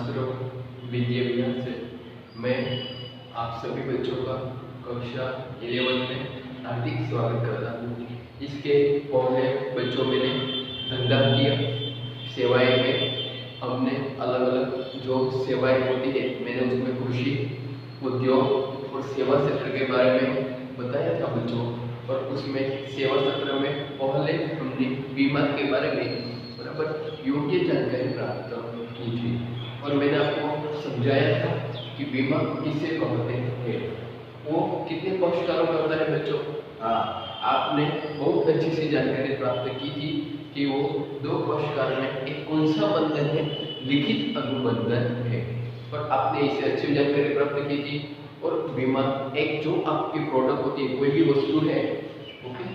आश्रम विद्या विहार से मैं आप सभी बच्चों का कक्षा 11 में हार्दिक स्वागत करता हूँ। इसके पहले बच्चों मैंने धंधा किया, सेवाएं में हमने अलग अलग जो सेवाएं होती है मैंने उसमें कृषि, उद्योग और सेवा क्षेत्र के बारे में बताया था बच्चों। और उसमें सेवा क्षेत्र में पहले हमने बीमा के बारे में बराबर योग्य जानकारी प्राप्त की थी और मैंने आपको समझाया था कि बीमा किसे कहते हैं, वो कितने पक्षकारों में होता है बच्चों। हाँ, आपने बहुत अच्छी सी जानकारी प्राप्त की थी कि वो दो पक्षकार में एक कौन सा बंधन है, लिखित अनुबंधन है। और आपने इसे अच्छी जानकारी प्राप्त की थी। और बीमा एक जो आपकी प्रोडक्ट होती है, कोई भी वस्तु है, ओके,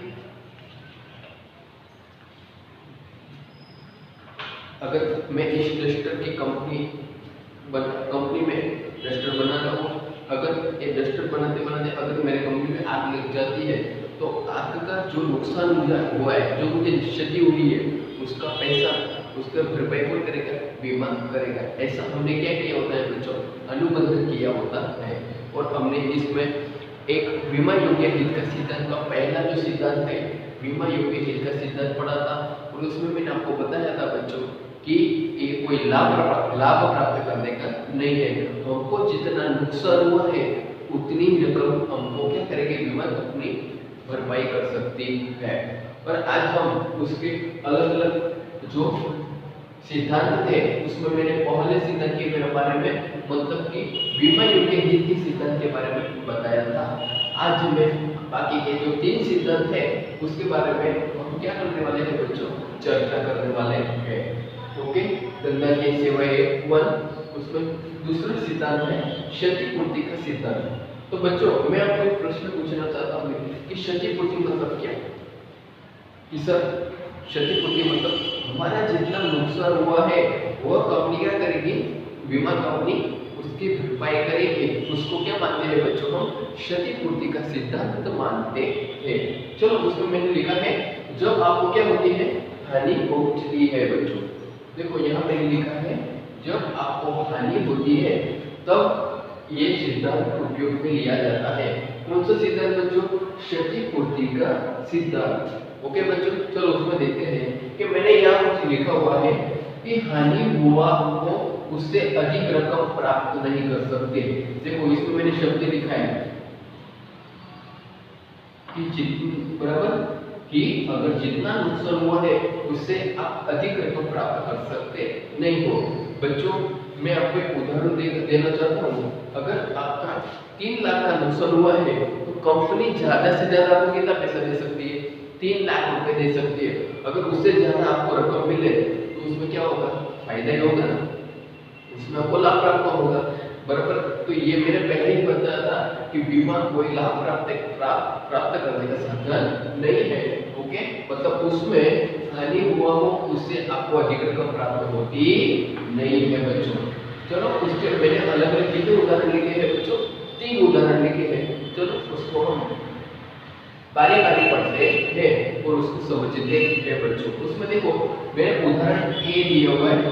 अगर मैं इस डस्टर की कंपनी में डस्टर बनाता हूँ, अगर ये डस्टर बनाते अगर मेरे कंपनी में आग लग जाती है तो आग का जो नुकसान हुआ है, जो मुझे क्षति हुई है, उसका पैसा उसका भरपाई कौन करेगा? बीमा करेगा। ऐसा हमने क्या किया होता है बच्चों? अनुबंधन किया होता है। और हमने इसमें एक बीमा योग्य हित का सिद्धांत का पहला जो सिद्धांत है बीमा योग्य हित का सिद्धांत पढ़ा था। और उसमें मैंने आपको बताया था बच्चों कि ये कोई लाभ प्राप्त करने का नहीं है। तो हमको जितना नुकसान हुआ है उतनी रकम हमको क्या करेगी? बीमा अपनी भरपाई कर सकती है। और आज हम उसके अलग अलग जो सिद्धांत थे उसमें मैंने पहले सिद्धांत के बारे में मतलब कि बीमा योग्य हित के सिद्धांत के बारे में बताया था। आज मैं बाकी के जो 3 सिद्धांत है उसके बारे में हम क्या करने वाले हैं बच्चों? चर्चा करने वाले हैं। ओके, धंधा की सेवाएं 1, उसमें दूसरा सिद्धांत है क्षतिपूर्ति का सिद्धांत। तो बच्चों मैं आपको एक प्रश्न पूछना चाहता हूँ कि क्षतिपूर्ति मतलब क्या? कि सर क्षतिपूर्ति मतलब हमारा जितना नुकसान हुआ है वह कंपनी क्या करेगी? बीमा कंपनी उसकी भरपाई करेगी। उसको क्या मानते हैं बच्चों? हम क्षतिपूर्ति का सिद्धांत मानते हैं। चलो उसमें मैंने लिखा है जब आपको क्या होती है? हानि पहुंचती है बच्चों। देखो यहाँ मैंने लिखा है जब आपको हानि होती है तब ये सिद्धांत उपयोग में लिया जाता है। कौन सा सिद्धांत बच्चों? क्षतिपूर्ति का सिद्धांत। ओके बच्चों, चलो उसमें देखते हैं कि मैंने यहाँ कुछ लिखा हुआ है कि हानि हुआ हो उससे अधिक रकम प्राप्त नहीं कर सकते। देखो इसमें मैंने शब्द लिखा है कि बराबर कि अगर जितना नुकसान हुआ है उससे आप अधिक रकम प्राप्त कर सकते नहीं हो। बच्चों मैं आपको एक उदाहरण देना चाहता हूँ। अगर आपका 3 लाख का नुकसान हुआ है तो कंपनी ज्यादा से ज्यादा आपको कितना पैसा दे सकती है? 3 लाख रुपए दे सकती है। अगर उससे ज्यादा आपको रकम मिले तो उसमें क्या होगा? फायदा ही होगा ना, उसमें आपको लाभ प्राप्त होगा बराबर। तो ये मैंने पहले ही बताया था कि बीमा कोई लाभ प्राप्त करने का साधन नहीं है। ओके, मतलब उसमें हानि हुआ हो उससे आपको अधिक रकम प्राप्त होती नहीं है बच्चों। चलो उसके मैंने अलग अलग कितने उदाहरण लिखे हैं बच्चों? 3 उदाहरण लिखे हैं। चलो उसको हम बारी बारी पढ़ते हैं और उसको समझते हैं बच्चों। उसमें देखो मैंने उदाहरण ए दिया हुआ है,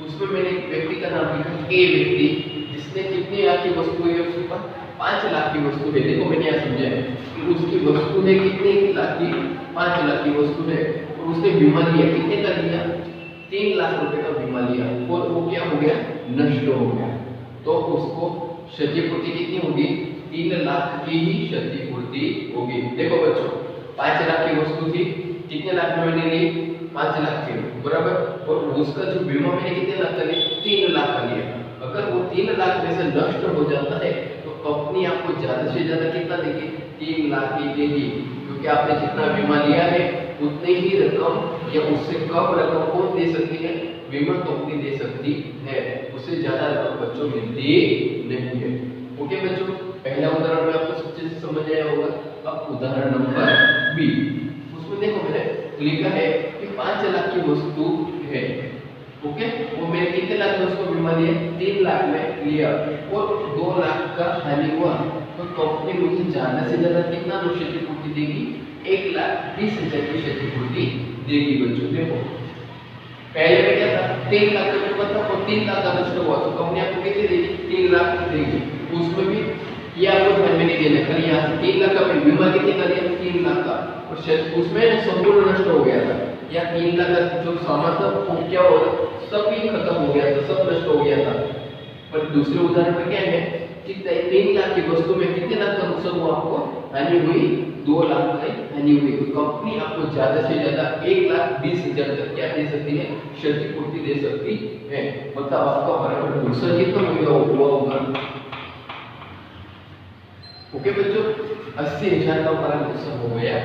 उसमें मैंने एक व्यक्ति का नाम लिखा ए व्यक्ति जिसने कितने लाख की वस्तु है? उसके पास 5 लाख की वस्तु है। देखो मैंने यहाँ समझाया कि उसकी वस्तु है कितने लाख की? 5 लाख की वस्तु है। और उसने बीमा लिया, कितने का लिया? 3 लाख रुपए का बीमा लिया और वो क्या हो गया? नष्ट हो गया। तो उसको क्षतिपूर्ति कितनी होगी? 3 लाख की ही क्षतिपूर्ति होगी। देखो बच्चों 5 लाख की वस्तु थी, कितने लाख में मैंने ली? 5 लाख की बराबर। और उसका जो बीमा मैंने कितने लाख का लिया? 3 लाख का लिया। अगर वो 3 लाख में से नष्ट हो जाता है तो कंपनी आपको ज्यादा से ज्यादा कितना देगी? 3 लाख ही देगी, क्योंकि आपने जितना बीमा लिया है उतनी ही रकम या उससे कम रकम कौन दे सकती है? बीमा कंपनी दे सकती है। उससे ज्यादा रकम बच्चों मिलती नहीं है। ओके बच्चों, पहला उदाहरण में आपको अच्छे से समझ आया होगा। अब उदाहरण नंबर बी, उसमें देखो मैंने लिखा है कि 5 लाख की वस्तु है। ओके, वो मैंने कितने लाख में उसको बीमा लिया? 3 लाख में लिया और 2 लाख का हानि हुआ तो कंपनी मुझे ज्यादा से ज्यादा कितना क्षतिपूर्ति देगी? 1,20,000 की क्षतिपूर्ति देगी बच्चों। देखो पहले में क्या था 3 लाख का बीमा था और 3 लाख का नष्ट हुआ तो कंपनी आपको कितनी देगी 3 लाख देगी। उसमें भी ये आपको ध्यान में नहीं देना, खाली यहाँ से 3 लाख का बीमा कितने का दिया 3 लाख का, और उसमें संपूर्ण नष्ट हो गया था या 3 लाख का जो सामान था वो क्या हो गया, सब ही खत्म हो गया था, सब नष्ट हो गया था। पर दूसरे उदाहरण में क्या है कि 3 लाख की वस्तु में कितने लाख का नुकसान हुआ, आपको हानि हुई 2 लाख की हानि हुई। तो कंपनी आपको ज्यादा से ज्यादा 1,20,000 तक क्या दे सकती है, क्षतिपूर्ति दे सकती है। मतलब आपका बराबर नुकसान कितना हुआ होगा। ओके बच्चों, 80,000 का हमारा नुकसान हो गया है।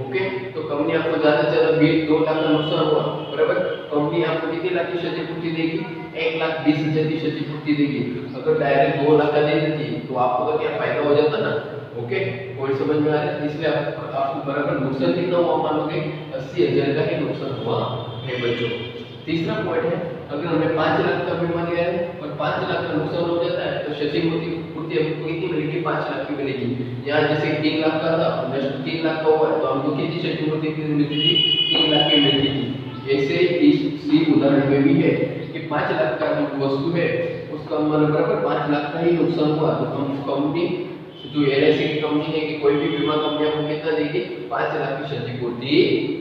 ओके, तो कंपनी आपको ज्यादा से ज्यादा 2 लाख का नुकसान हुआ, बराबर। कंपनी आपको कितने लाख की क्षतिपूर्ति देगी, 1,20,000 की क्षतिपूर्ति देगी। अगर डायरेक्ट 2 लाख का दे देती तो आपको तो क्या फायदा हो जाता ना। ओके, कोई समझ में आ रहा है, इसलिए आपको बराबर नुकसान कितना हुआ मानोगे, 80,000 का ही नुकसान हुआ है बच्चों। तीसरा पॉइंट है, अगर हमने 5 लाख का बीमा लिया है और 5 लाख का नुकसान हो जाता है तो क्षतिपूर्ति हमको कितनी मिलेगी, 5 लाख की मिलेगी। यहाँ जैसे 3 लाख का था, नष्ट 3 लाख का हुआ तो हमको कितनी क्षतिपूर्ति मिलती थी, 3 लाख की मिलती थी। ऐसे इसी उदाहरण में भी है कि 5 लाख का जो वस्तु है उसका मतलब बराबर 5 लाख का ही नुकसान हुआ, तो हम कंपनी जो एलआईसी की कंपनी है कि कोई भी बीमा कंपनी आपको कितना देगी, 5 लाख की क्षतिपूर्ति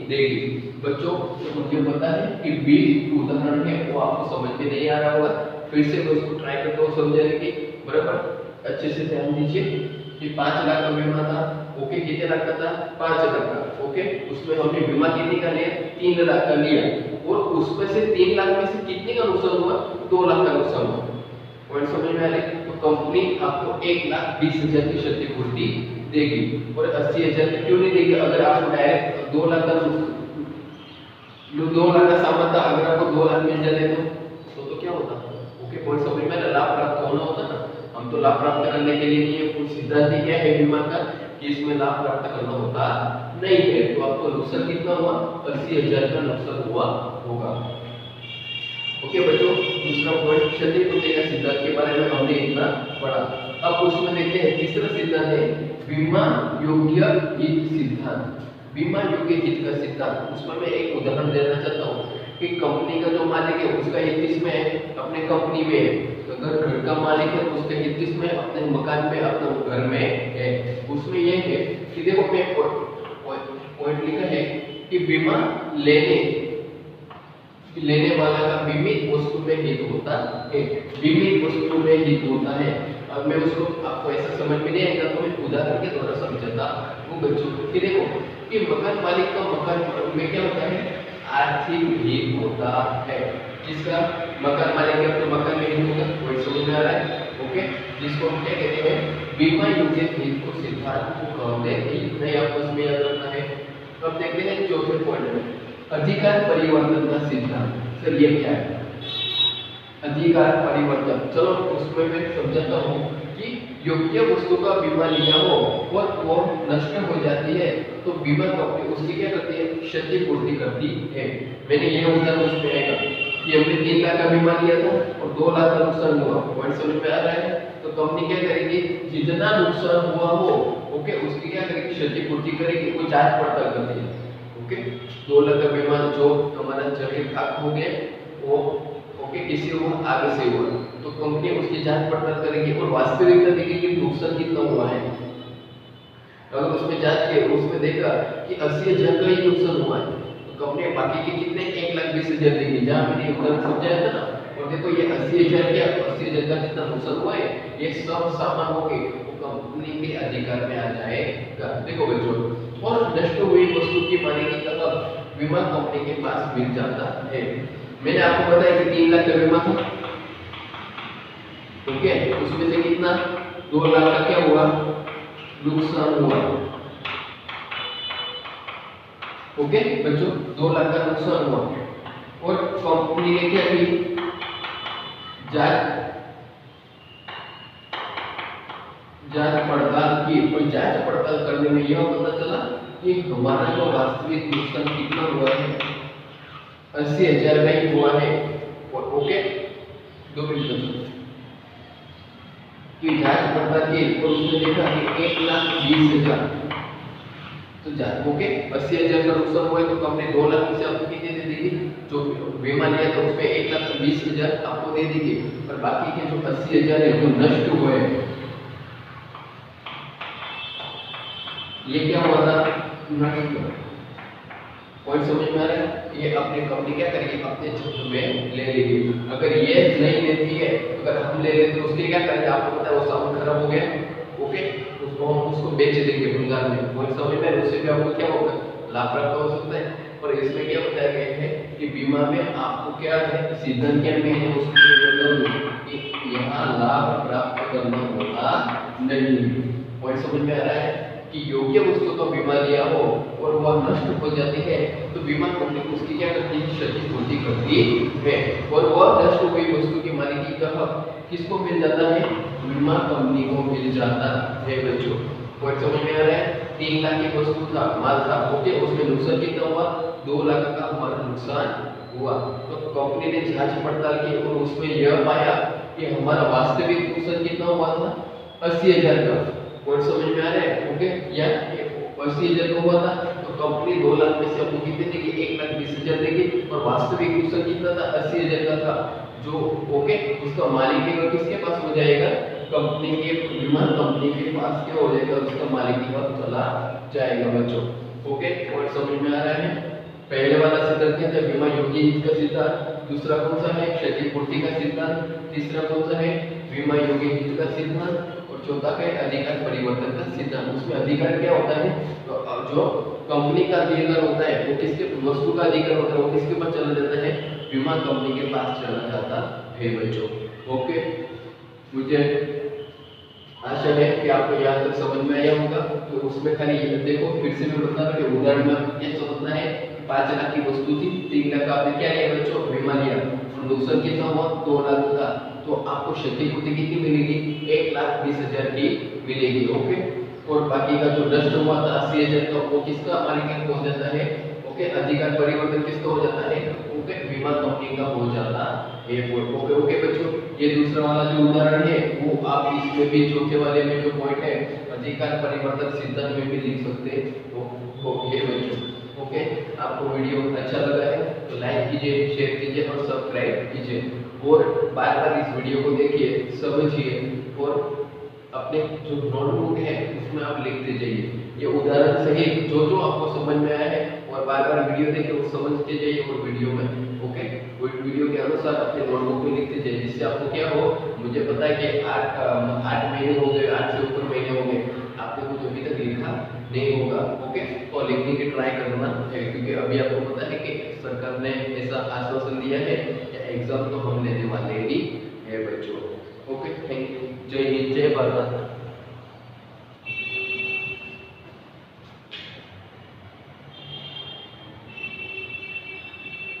देगी। बच्चों मुझे पता है कि बी उदाहरण है वो आपको समझ में नहीं आ रहा होगा, फिर से मैं उसको ट्राई करता हूँ समझाने की, बराबर। अच्छे से ध्यान दीजिए कि 5 लाख का बीमा था, ओके, कितने लाख का था, 5 लाख का, ओके। उसमें हमने बीमा कितने का लिया, 3 लाख का लिया, और उसमें से 3 लाख में से कितने का नुकसान हुआ, 2 लाख का नुकसान हुआ। पॉइंट समझ में आ रही है। तो कंपनी आपको 1,20,000 की क्षतिपूर्ति देगी और 80,000 की क्यों नहीं देगी। अगर आपको डायरेक्ट 2 लाख का 2 लाख का सामान था, अगर आपको 2 लाख मिल जाते तो क्या होता। ओके, पॉइंट समझ में आ रहा, लाभ प्राप्त होना होता ना। हम तो लाभ प्राप्त करने के लिए नहीं है, कुछ सिद्धांत ही क्या है बीमा का कि इसमें लाभ प्राप्त करना होता नहीं है। तो आपको नुकसान कितना हुआ, 80,000 का नुकसान हुआ होगा। ओके बच्चों, दूसरा पॉइंट क्षतिपूर्ति का सिद्धांत के बारे में हमने इतना पढ़ा। अब उसमें देखते हैं तीसरा सिद्धांत है बीमा योग्य हित सिद्धांत। बीमा योग्य हित का सिद्धांत, उसमें मैं एक उदाहरण देना चाहता हूँ कि कंपनी का जो मालिक है उसका हित किसमें है, अपने कंपनी में है। अगर घर का मालिक है तो उसका हित किसमें, अपने मकान में, अपने घर में है। उसमें यह है कि देखो मैं पॉइंट लिखा है कि बीमा लेने वाला का बीमित वस्तु में हित होता है, बीमित वस्तु में हित होता है। अब मैं उसको आपको ऐसा समझ में नहीं आएगा तो मैं उदाहरण के द्वारा समझाता हूँ बच्चों कि देखो कि मकान मालिक का मकान में क्या होता है, आर्थिक हित होता है। जिसका मकान मालिक है अपने मकान में हित होगा, कोई समझ में आ रहा है। ओके, जिसको हम क्या कहते हैं, बीमा योग्य हित को सिद्धांत को कहते हैं। नहीं आपको इसमें याद रखना है। अब देखते हैं चौथे पॉइंट में अधिकार परिवर्तन का सिद्धांत। सर ये क्या है अधिकार परिवर्तन, चलो उसमें मैं समझाता हूँ कि योग्य वस्तु का बीमा लिया हो और वो नष्ट हो जाती है तो बीमा कंपनी उसकी क्या करती है, क्षतिपूर्ति करती है। मैंने ये उदाहरण उसमें आएगा कि हमने 3 लाख का बीमा लिया था और 2 लाख का नुकसान हुआ, पॉइंट समझ में आ रहा है। तो कंपनी क्या करेगी, जितना नुकसान हुआ हो ओके उसकी क्या करेगी, क्षतिपूर्ति करेगी, वो जांच पड़ताल करती है। ओके, 2 लाख का बीमा जो हमारा जमीन खाक हो गया वो ओके किसी को आगे से हुआ तो कंपनी उसकी जांच पड़ताल करेगी और वास्तविकता देखेगी कि नुकसान कितना हुआ है। अगर उसमें जांच के उसमें देखा कि 80,000 का ही नुकसान हुआ है तो कंपनी बाकी के कितने 1,20,000 देगी, जहाँ मैंने उदाहरण समझाया था ना। और देखो ये 80,000 क्या 80,000 का जितना नुकसान हुआ है ये सब सामान हो गए वो कंपनी के अधिकार में आ जाएगा। देखो बच्चों, और नष्ट हुई वस्तु की मालिकी का बीमा कंपनी के पास मिल जाता है। मैंने आपको बताया कि 3 लाख का बीमा था, ओके, उसमें से कितना 2 लाख का क्या हुआ, नुकसान हुआ। ओके बच्चों, 2 लाख का नुकसान हुआ और कंपनी ने क्या की, जांच पड़ताल की और जांच पड़ताल करने में यह पता चला कि हमारा जो वास्तविक नुकसान कितना हुआ है, 80,000 का ही हुआ है। ओके, 2 मिनट की जांच पड़ताल की और उसने देखा कि 1,20,000 तो जान ओके 80,000 का नुकसान हुआ है तो कंपनी 2 लाख में से आपको कितने दे देगी? जो बीमा लिया था उसमें 1,20,000 आपको दे देगी और बाकी के जो 80,000 है जो नष्ट हुए ये क्या हुआ था? नष्ट। पॉइंट समझ में आ रहा है? ये अपनी कंपनी क्या करेगी? अपने क्षेत्र में ले लेगी। अगर ये नहीं लेती है, अगर हम ले लेते तो उसके क्या करेंगे? आपको पता है वो सामान खराब हो गया, ओके, उसको हम उसको बेच देंगे भंगार में। पॉइंट समझ में? उससे भी आपको क्या होगा? लाभ प्राप्त हो सकता है। और इसमें क्या बताया गया है कि बीमा में आपको क्या है? सिद्धांत क्या में उसको मतलब कि यहाँ लाभ प्राप्त करना होगा नहीं। पॉइंट समझ में आ रहा है? कि योग्य वस्तु का बीमा लिया हो और वह नष्ट हो जाती है तो बीमा कंपनी उसकी क्या करती है? क्षतिपूर्ति करती है। और वह नष्ट हुई वस्तु की मालिकी का हक किसको मिल जाता है? बीमा कंपनी को मिल जाता है बच्चों। पॉइंट समझ में आ रहा है? 3 लाख की वस्तु था, माल था, ओके, उसमें नुकसान कितना हुआ? 2 लाख का हमारा नुकसान हुआ। तो कंपनी ने जांच पड़ताल की और उसमें यह पाया कि हमारा वास्तविक नुकसान कितना हुआ था? 80,000 का। पॉइंट समझ में आ रहा है? ओके, या 80,000 का हुआ था तो कंपनी 2 लाख में से आपको कितने देगी? 1,20,000 देगी और वास्तविक नुकसान कितना था? 80,000 का था। जो ओके उसका मालिक है किसके पास हो जाएगा? कंपनी के बीमा कंपनी के पास क्या हो जाएगा? उसका मालिकी हक चला जाएगा बच्चों। ओके, पॉइंट समझ में आ रहा है? पहले वाला सिद्धांत क्या था? बीमा योग्य हित का सिद्धांत। दूसरा कौन सा है? क्षतिपूर्ति का सिद्धांत। तीसरा कौन सा है? बीमा योग्य हित का सिद्धांत। और चौथा है अधिकार परिवर्तन का सिद्धांत। उसमें अधिकार क्या होता है? तो जो कंपनी का अधिकार होता है वो किसके? वस्तु का अधिकार होता है वो किसके पास चला जाता है? बीमा कंपनी के पास चला जाता है बच्चों। ओके, मुझे आशा है कि आपको यहाँ तक समझ में आया होगा। तो उसमें खाली ये देखो, फिर से मैं बता रहा हूँ उदाहरण में आपको क्या समझना है? 5 लाख की वस्तु थी, 3 लाख का आपने क्या लिया बच्चों? बीमा लिया और नुकसान कितना हुआ? 2 लाख का। तो आपको क्षतिपूर्ति कितनी मिलेगी? 1,20,000 की मिलेगी। ओके, और बाकी का जो नष्ट हुआ था 80,000 का वो किसका मालिक हो जाता है? ओके, अधिकार परिवर्तन किसका हो जाता है? ओके, बीमा कंपनी का हो जाता है। ओके ओके बच्चों, ये दूसरा वाला जो उदाहरण है वो आप इसमें भी चौथे वाले में जो पॉइंट है अधिकार परिवर्तन सिद्धांत में भी लिख सकते हो। ओके बच्चों, ओके, आपको वीडियो अच्छा लगा है तो लाइक कीजिए, शेयर कीजिए और सब्सक्राइब कीजिए और बार बार इस वीडियो को देखिए, समझिए और अपने जो नोटबुक है उसमें आप लिखते जाइए ये उदाहरण सहित जो जो आपको समझ में आया है और बार बार वीडियो देखिए वो समझते जाइए और वीडियो में ओके वीडियो के अनुसार अपने नोटबुक में लिखते जाइए जिससे आपको क्या हो। मुझे पता है कि 8 महीने हो गए, 8 से ऊपर महीने हो गए, आपने कुछ अभी तक लिखा नहीं होगा। ओके, और लिखने की ट्राई करना है क्योंकि अभी आपको पता है कि सरकार ने ऐसा आश्वासन दिया है कि एग्जाम तो हम लेने वाले ही है बच्चों। ओके, थैंक यू, जय हिंद, जय भारत।